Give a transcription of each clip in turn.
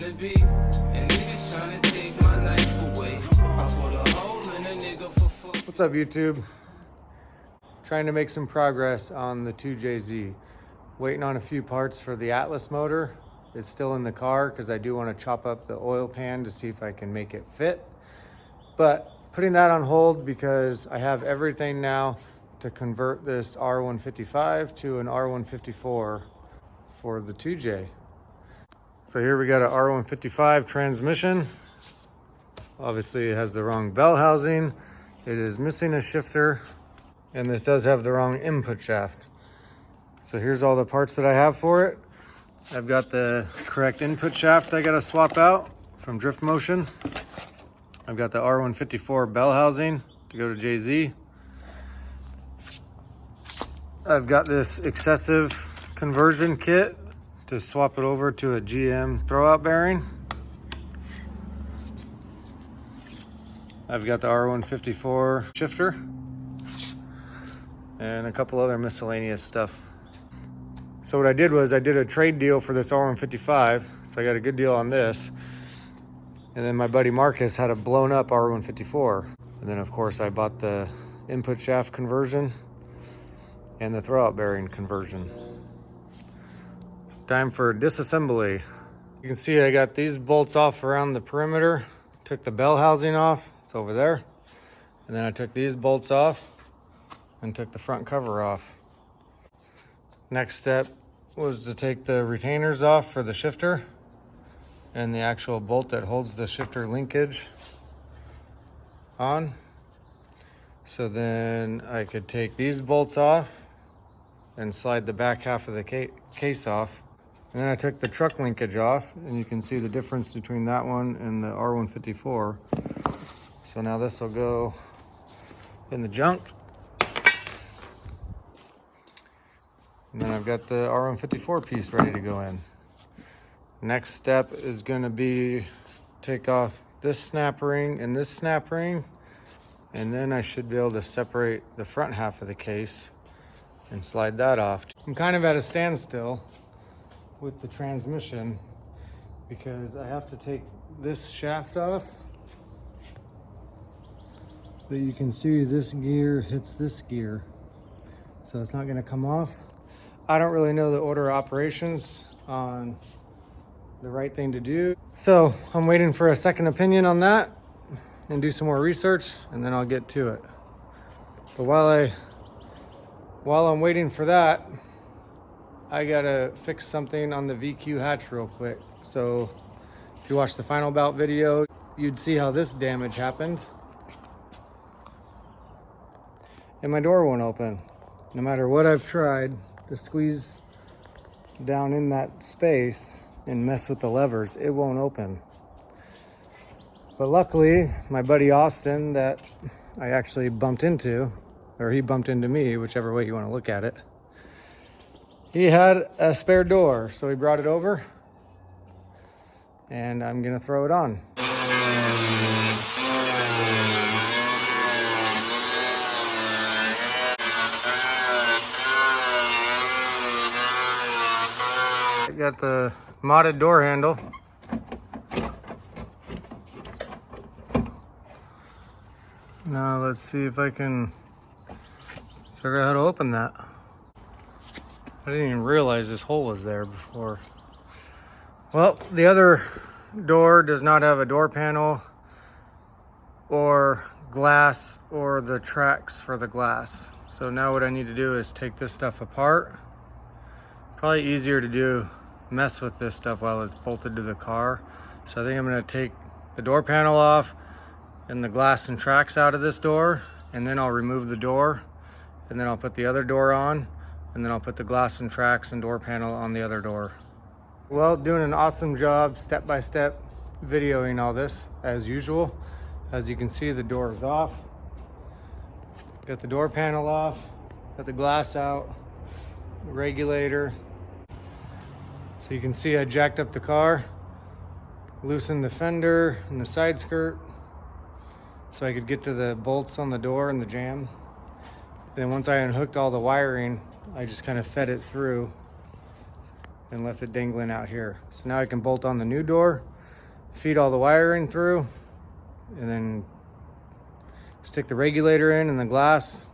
to be. And niggas trying to take my life away. I put a hole in a nigga for fuck. What's up, YouTube? Trying to make some progress on the 2JZ. Waiting on a few parts for the Atlas motor. It's still in the car because I do want to chop up the oil pan to see if I can make it fit. But putting that on hold because I have everything now to convert this R155 to an R154 for the 2J. So here we got an R155 transmission. Obviously it has the wrong bell housing. It is missing a shifter, and this does have the wrong input shaft. So here's all the parts that I have for it. I've got the correct input shaft I gotta swap out from Drift Motion. I've got the R154 bell housing to go to JZ. I've got this excessive conversion kit to swap it over to a GM throwout bearing. I've got the R154 shifter and a couple other miscellaneous stuff. So what I did was I did a trade deal for this R155, so I got a good deal on this. And then my buddy Marcus had a blown up R154. And then of course I bought the input shaft conversion and the throwout bearing conversion. Time for disassembly. You can see I got these bolts off around the perimeter. Took the bell housing off, it's over there. And then I took these bolts off and took the front cover off. Next step was to take the retainers off for the shifter and the actual bolt that holds the shifter linkage on. So then I could take these bolts off and slide the back half of the case off. And then I took the truck linkage off, and you can see the difference between that one and the R154. So now this will go in the junk. And then I've got the R154 piece ready to go in. Next step is going to be take off this snap ring and this snap ring, and then I should be able to separate the front half of the case and slide that off. I'm kind of at a standstill with the transmission because I have to take this shaft off. But you can see this gear hits this gear, so it's not going to come off. I don't really know the order of operations on the right thing to do. So I'm waiting for a second opinion on that and do some more research, and then I'll get to it. But while I'm waiting for that, I gotta fix something on the VQ hatch real quick. So if you watch the final bout video, you'd see how this damage happened. And my door won't open. No matter what I've tried to squeeze down in that space and mess with the levers, it won't open. But luckily, my buddy Austin that I actually bumped into, or he bumped into me, whichever way you want to look at it, he had a spare door, so he brought it over, and I'm gonna throw it on. I got the modded door handle. Now let's see if I can figure out how to open that. I didn't even realize this hole was there before. Well, the other door does not have a door panel or glass or the tracks for the glass. So now what I need to do is take this stuff apart. Probably easier to mess with this stuff while it's bolted to the car. So I think I'm gonna take the door panel off and the glass and tracks out of this door, and then I'll remove the door, and then I'll put the other door on, and then I'll put the glass and tracks and door panel on the other door. Well, doing an awesome job step-by-step videoing all this as usual. As you can see, the door is off. Got the door panel off, got the glass out, the regulator. So you can see I jacked up the car, loosened the fender and the side skirt so I could get to the bolts on the door and the jamb. Then once I unhooked all the wiring, I just kind of fed it through and left it dangling out here. So now I can bolt on the new door feed all the wiring through, and then stick the regulator in and the glass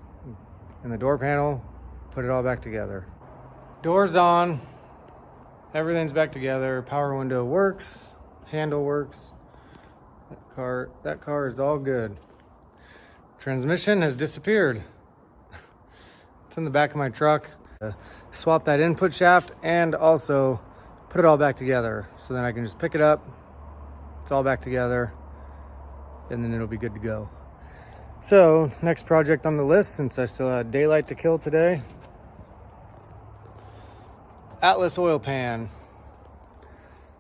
and the door panel, put it all back together. Doors on, everything's back together. Power window works, handle works. That car is all good. Transmission has disappeared. It's in the back of my truck. Swap that input shaft and also put it all back together, so then I can just pick it up, it's all back together, and then it'll be good to go. So next project on the list, since I still had daylight to kill today, Atlas oil pan.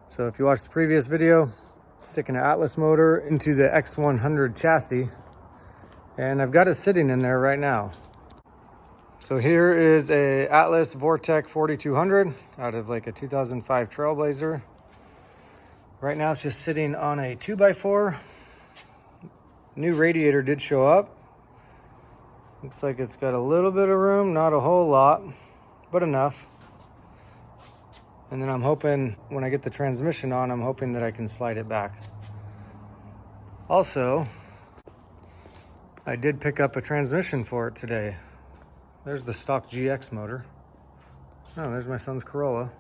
So if you watched the previous video, sticking an Atlas motor into the X100 chassis, and I've got it sitting in there right now. So here is a Atlas Vortec 4200 out of like a 2005 Trailblazer. Right now it's just sitting on a 2x4. New radiator did show up. Looks like it's got a little bit of room, not a whole lot, but enough. And then I'm hoping when I get the transmission on, I'm hoping that I can slide it back. Also, I did pick up a transmission for it today. There's the stock GX motor. Oh, there's my son's Corolla.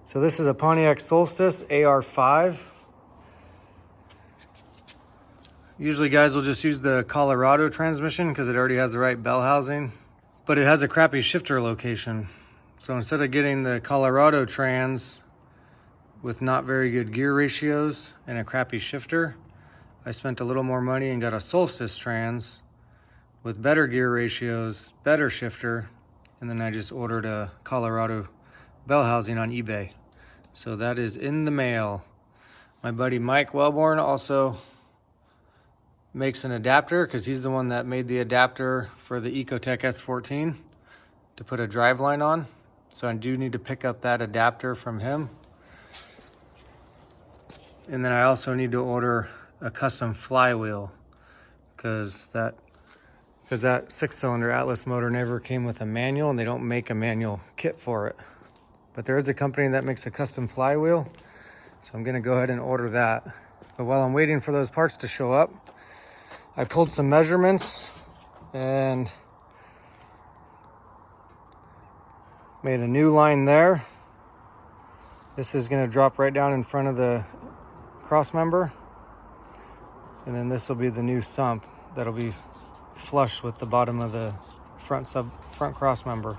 So this is a Pontiac Solstice AR5. Usually guys will just use the Colorado transmission because it already has the right bell housing, but it has a crappy shifter location. So instead of getting the Colorado trans with not very good gear ratios and a crappy shifter, I spent a little more money and got a Solstice trans with better gear ratios, better shifter, and then I just ordered a Colorado bell housing on eBay. So that is in the mail. My buddy Mike Wellborn also makes an adapter because he's the one that made the adapter for the Ecotec S14 to put a driveline on. So I do need to pick up that adapter from him. And then I also need to order a custom flywheel because that 6-cylinder Atlas motor never came with a manual, and they don't make a manual kit for it. But there is a company that makes a custom flywheel, so I'm gonna go ahead and order that. But while I'm waiting for those parts to show up, I pulled some measurements and made a new line there. This is gonna drop right down in front of the cross member. And then this will be the new sump that'll be flush with the bottom of the front cross member.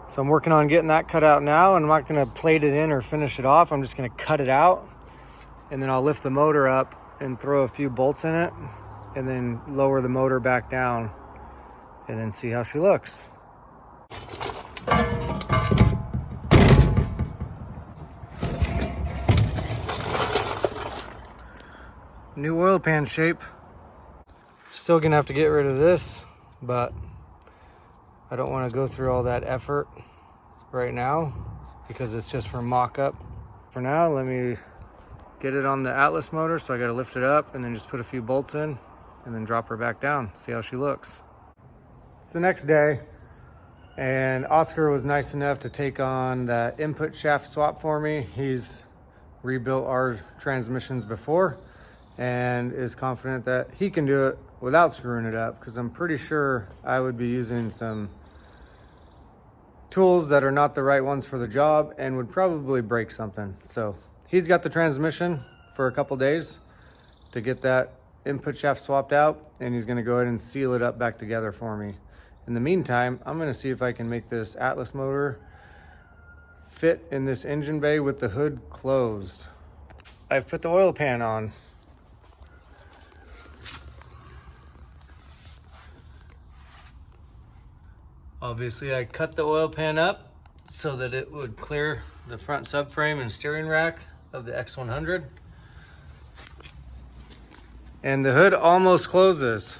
So I'm working on getting that cut out now, and I'm not gonna plate it in or finish it off. I'm just gonna cut it out, and then I'll lift the motor up and throw a few bolts in it, and then lower the motor back down, and then see how she looks. New oil pan shape. Still gonna have to get rid of this, but I don't want to go through all that effort right now because it's just for mock-up. For now, let me get it on the Atlas motor, so I gotta lift it up and then just put a few bolts in and then drop her back down, see how she looks. It's the next day, and Oscar was nice enough to take on that input shaft swap for me. He's rebuilt our transmissions before and is confident that he can do it without screwing it up, because I'm pretty sure I would be using some tools that are not the right ones for the job and would probably break something. So he's got the transmission for a couple days to get that input shaft swapped out, and he's gonna go ahead and seal it up back together for me. In the meantime, I'm gonna see if I can make this Atlas motor fit in this engine bay with the hood closed. I've put the oil pan on. Obviously, I cut the oil pan up so that it would clear the front subframe and steering rack of the X100. And the hood almost closes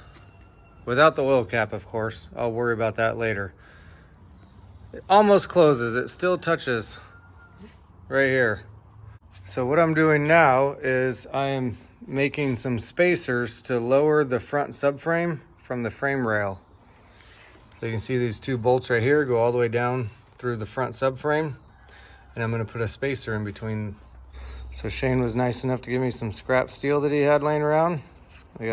without the oil cap, of course. I'll worry about that later. It almost closes. It still touches right here. So what I'm doing now is I am making some spacers to lower the front subframe from the frame rail. So you can see these two bolts right here go all the way down through the front subframe. and I'm gonna put a spacer in between. So Shane was nice enough to give me some scrap steel that he had laying around. I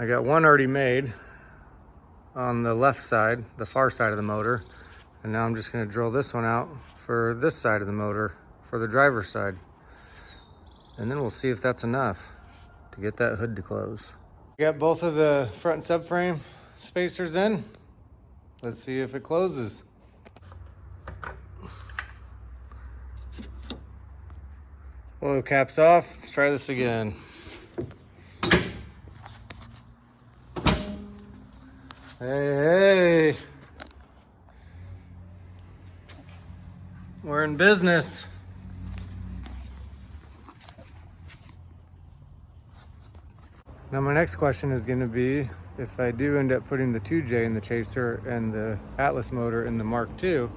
got one already made on the left side, the far side of the motor. And now I'm just gonna drill this one out for this side of the motor, for the driver's side. And then we'll see if that's enough to get that hood to close. Got both of the front and subframe spacers in. Let's see if it closes. Oil cap's off. Let's try this again. Hey. We're in business. Now my next question is going to be, if I do end up putting the 2J in the Chaser and the Atlas motor in the Mark II,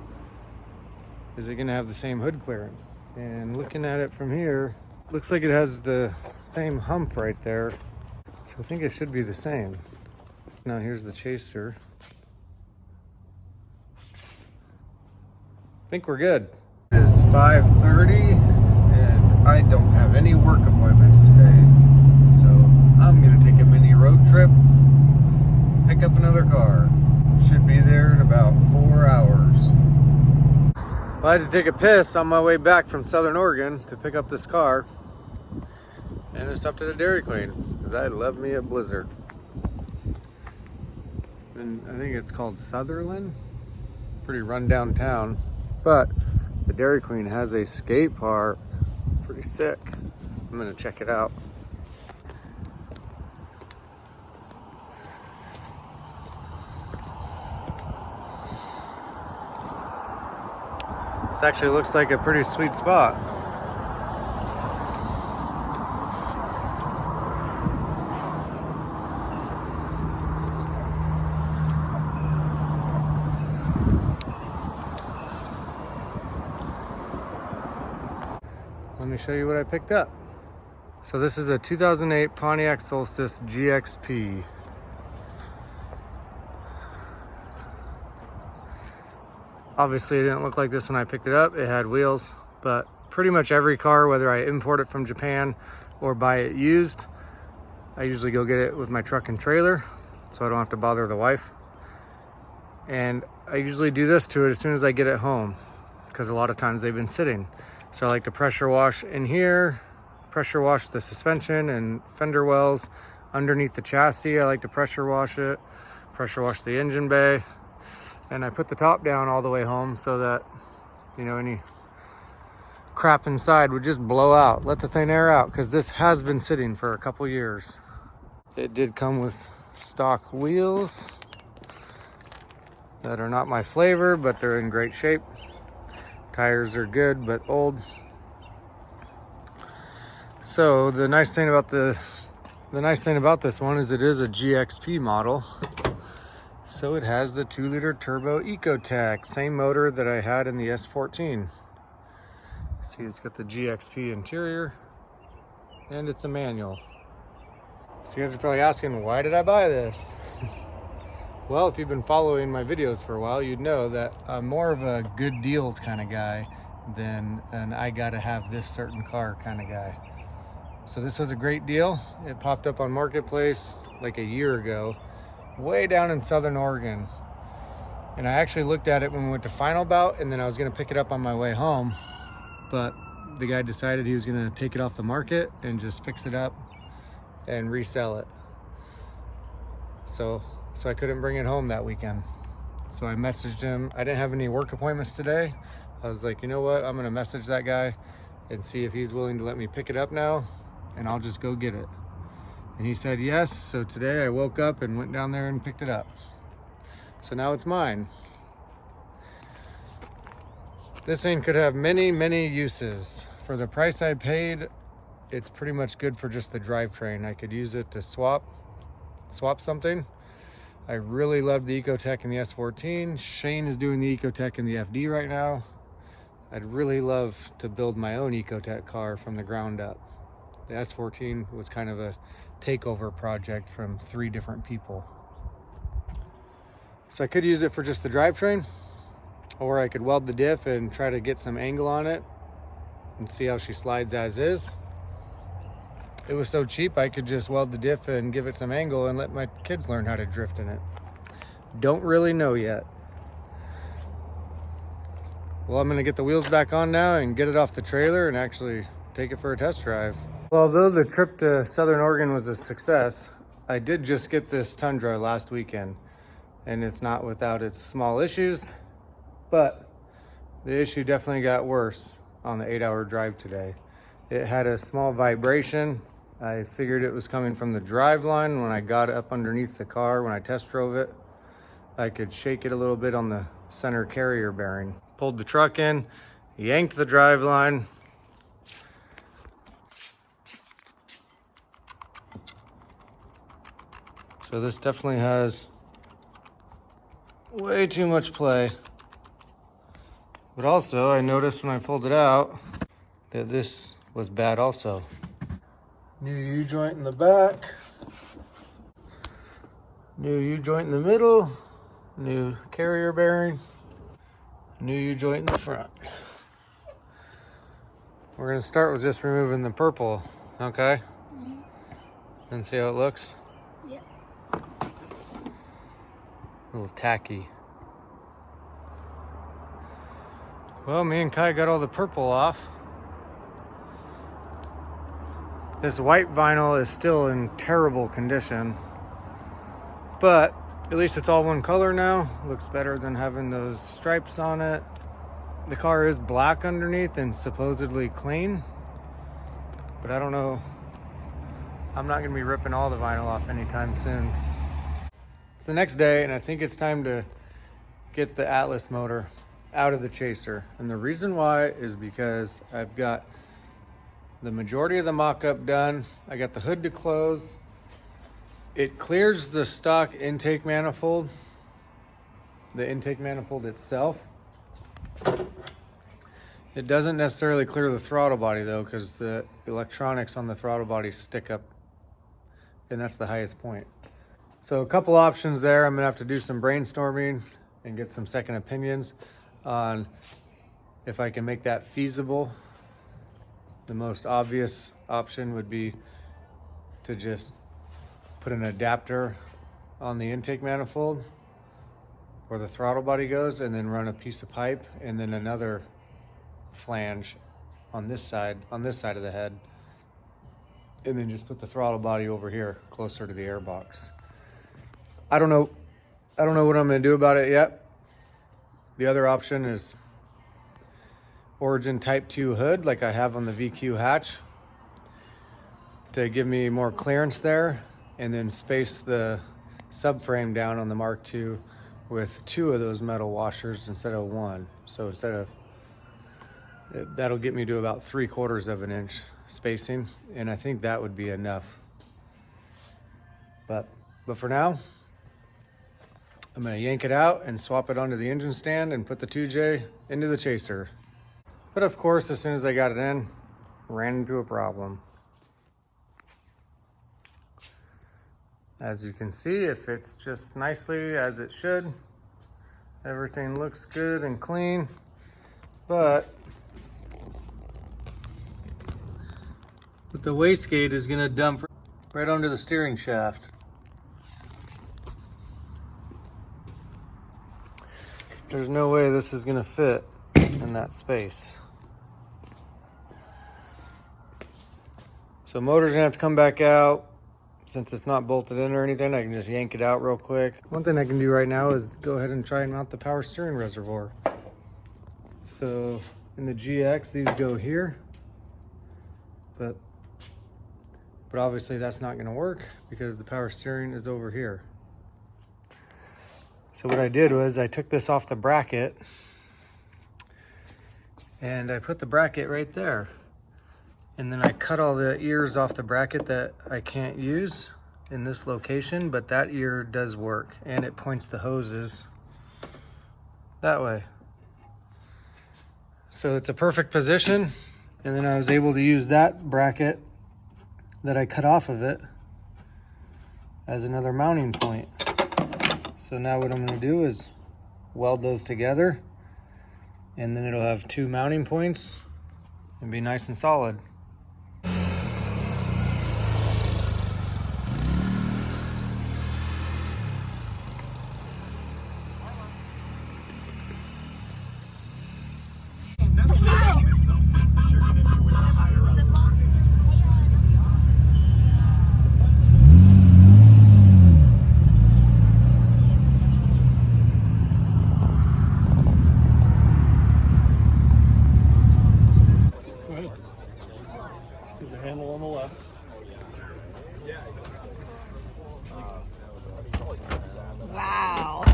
is it going to have the same hood clearance? And looking at it from here, looks like it has the same hump right there. So I think it should be the same. Now here's the Chaser. I think we're good. It is 5:30 and I don't have any work appointments today. So I'm gonna take a mini road trip, pick up another car. Should be there in about 4 hours. I had to take a piss on my way back from Southern Oregon to pick up this car. And I stopped at a Dairy Queen because I love me a Blizzard. And I think it's called Sutherland. Pretty rundown town. But the Dairy Queen has a skate park. Pretty sick. I'm gonna check it out. This actually looks like a pretty sweet spot. Let me show you what I picked up. So this is a 2008 Pontiac Solstice GXP. Obviously it didn't look like this when I picked it up. It had wheels, but pretty much every car, whether I import it from Japan or buy it used, I usually go get it with my truck and trailer so I don't have to bother the wife. And I usually do this to it as soon as I get it home because a lot of times they've been sitting. So I like to pressure wash in here, pressure wash the suspension and fender wells. Underneath the chassis, I like to pressure wash it, pressure wash the engine bay. And I put the top down all the way home so that, you know, any crap inside would just blow out. Let the thin air out, because this has been sitting for a couple years. It did come with stock wheels that are not my flavor, but they're in great shape. Tires are good, but old. So the nice thing about this one is it is a GXP model. So it has the 2-liter turbo ecotec, same motor that I had in the S14. See, it's got the GXP interior and it's a manual. So you guys are probably asking, why did I buy this? Well, if you've been following my videos for a while, you'd know that I'm more of a good deals kind of guy than an I gotta have this certain car kind of guy. So this was a great deal. It popped up on Marketplace like a year ago, way down in Southern Oregon. And I actually looked at it when we went to Final Bout, and then I was gonna pick it up on my way home, but the guy decided he was gonna take it off the market and just fix it up and resell it. So I couldn't bring it home that weekend. So I messaged him. I didn't have any work appointments today. I was like, you know what? I'm gonna message that guy and see if he's willing to let me pick it up now, and I'll just go get it. And he said yes. So today I woke up and went down there and picked it up. So now it's mine. This thing could have many, many uses. For the price I paid, it's pretty much good for just the drivetrain. I could use it to swap something. I really love the ecotec in the S14. Shane is doing the ecotec in the FD right now. I'd really love to build my own ecotec car from the ground up. The S14 was kind of a takeover project from 3 different people. So I could use it for just the drivetrain, or I could weld the diff and try to get some angle on it and see how she slides as is. It was so cheap, I could just weld the diff and give it some angle and let my kids learn how to drift in it. Don't really know yet. Well, I'm gonna get the wheels back on now and get it off the trailer and actually take it for a test drive. Well, although the trip to Southern Oregon was a success, I did just get this Tundra last weekend, and it's not without its small issues, but the issue definitely got worse on the 8-hour drive today. It had a small vibration. I figured it was coming from the driveline. When I got up underneath the car, when I test drove it, I could shake it a little bit on the center carrier bearing. Pulled the truck in, yanked the driveline. So this definitely has way too much play. But also, I noticed when I pulled it out that this was bad also. New U-joint in the back. New U-joint in the middle. New carrier bearing. New U-joint in the front. We're gonna start with just removing the purple, okay? And see how it looks. Yep. A little tacky. Well, me and Kai got all the purple off. This white vinyl is still in terrible condition, but at least it's all one color now. Looks better than having those stripes on it. The car is black underneath and supposedly clean, but I don't know. I'm not gonna be ripping all the vinyl off anytime soon. It's the next day, and I think it's time to get the Atlas motor out of the Chaser. And the reason why is because I've got the majority of the mock-up done. I got the hood to close. It clears the stock intake manifold, the intake manifold itself. It doesn't necessarily clear the throttle body though, because the electronics on the throttle body stick up, and that's the highest point. So a couple options there. I'm gonna have to do some brainstorming and get some second opinions on if I can make that feasible. The most obvious option would be to just put an adapter on the intake manifold where the throttle body goes, and then run a piece of pipe and then another flange on this side of the head, and then just put the throttle body over here closer to the airbox. I don't know what I'm gonna do about it yet. The other option is Origin Type 2 hood like I have on the VQ hatch to give me more clearance there, and then space the subframe down on the Mark II with 2 of those metal washers instead of 1. So that'll get me to about 3/4 of an inch spacing, and I think that would be enough. But for now, I'm gonna yank it out and swap it onto the engine stand and put the 2J into the Chaser. But of course, as soon as I got it in, ran into a problem. As you can see, it fits just nicely as it should. Everything looks good and clean, but the wastegate is gonna dump right under the steering shaft. There's no way this is gonna fit in that space. So motor's gonna have to come back out. Since it's not bolted in or anything, I can just yank it out real quick. One thing I can do right now is go ahead and try and mount the power steering reservoir. So in the GX, these go here, but obviously that's not gonna work because the power steering is over here. So what I did was I took this off the bracket and I put the bracket right there. And then I cut all the ears off the bracket that I can't use in this location, but that ear does work, and it points the hoses that way. So it's a perfect position. And then I was able to use that bracket that I cut off of it as another mounting point. So now what I'm gonna do is weld those together and then it'll have 2 mounting points and be nice and solid. There's a handle on the left. Wow.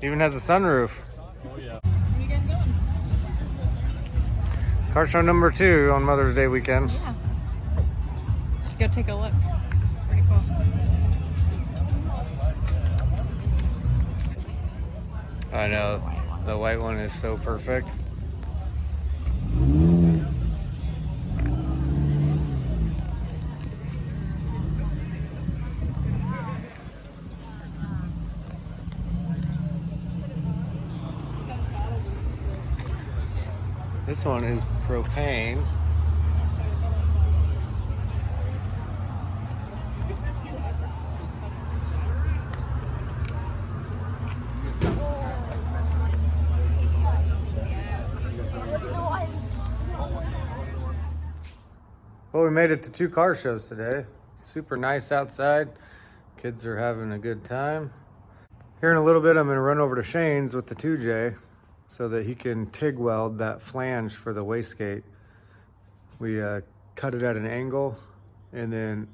Even has a sunroof. Oh yeah. Where you guys going? Car show number 2 on Mother's Day weekend. Yeah. Should go take a look. It's pretty cool. I know, the white one is so perfect. This one is propane. Well, we made it to 2 car shows today. Super nice outside. Kids are having a good time. Here in a little bit, I'm gonna run over to Shane's with the 2J so that he can TIG weld that flange for the wastegate. We cut it at an angle and then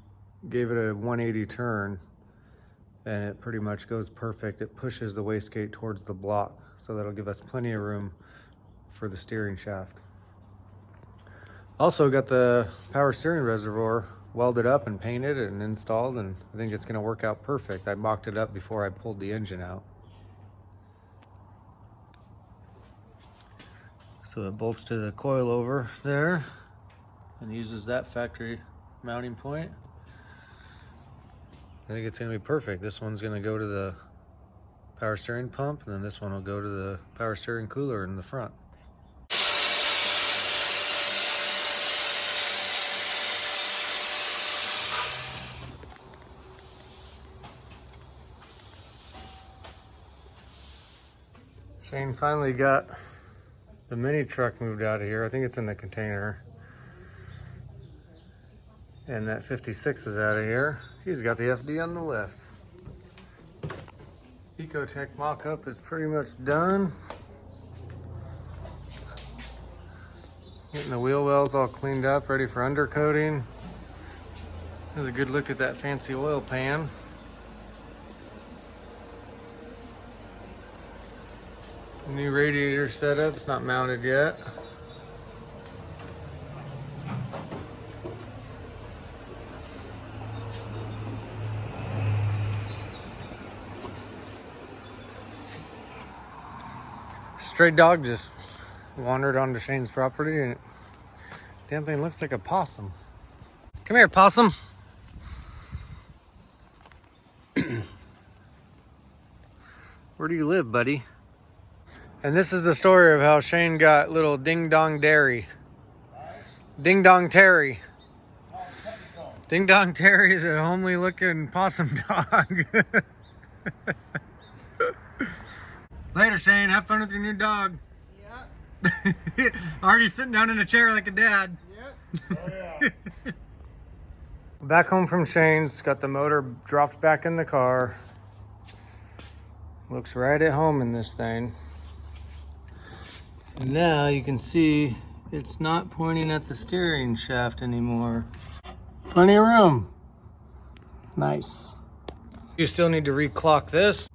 gave it a 180 turn, and it pretty much goes perfect. It pushes the wastegate towards the block, so that'll give us plenty of room for the steering shaft. Also got the power steering reservoir welded up and painted and installed, and I think it's gonna work out perfect. I mocked it up before I pulled the engine out. So it bolts to the coilover there and uses that factory mounting point. I think it's gonna be perfect. This one's gonna go to the power steering pump, and then this one will go to the power steering cooler in the front. Shane finally got the mini truck moved out of here. I think it's in the container. And that 56 is out of here. He's got the FD on the left. Ecotec mock-up is pretty much done. Getting the wheel wells all cleaned up, ready for undercoating. There's a good look at that fancy oil pan. New radiator setup, it's not mounted yet. Stray dog just wandered onto Shane's property, and damn thing looks like a possum. Come here, possum. Where do you live, buddy? And this is the story of how Shane got little Ding Dong Dairy. Ding Dong Terry. Ding Dong Terry, the homely looking possum dog. Later, Shane. Have fun with your new dog. Yeah. Already sitting down in a chair like a dad. Yep. Oh, yeah. Back home from Shane's. Got the motor dropped back in the car. Looks right at home in this thing. And now you can see it's not pointing at the steering shaft anymore. Plenty of room. Nice. You still need to reclock this.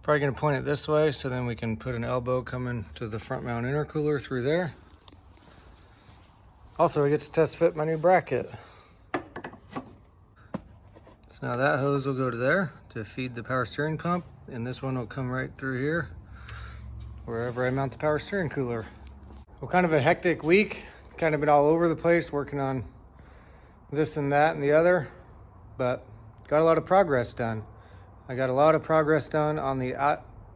Probably gonna point it this way, so then we can put an elbow coming to the front mount intercooler through there. Also, I get to test fit my new bracket. So now that hose will go to there to feed the power steering pump, and this one will come right through here, wherever I mount the power steering cooler. Well, kind of a hectic week. Kind of been all over the place working on this and that and the other, but got a lot of progress done. I got a lot of progress done on the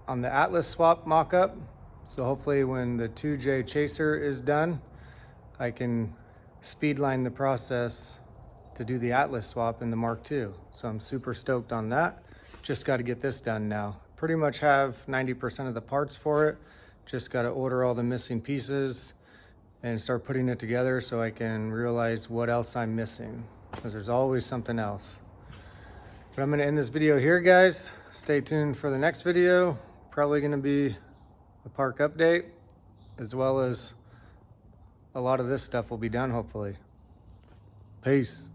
Atlas swap mock-up. So hopefully when the 2J Chaser is done, I can speedline the process to do the Atlas swap in the Mark II. So I'm super stoked on that. Just got to get this done now. Pretty much have 90% of the parts for it. Just got to order all the missing pieces and start putting it together so I can realize what else I'm missing, because there's always something else. But I'm going to end this video here, guys. Stay tuned for the next video. Probably going to be a park update, as well as a lot of this stuff will be done, hopefully. Peace.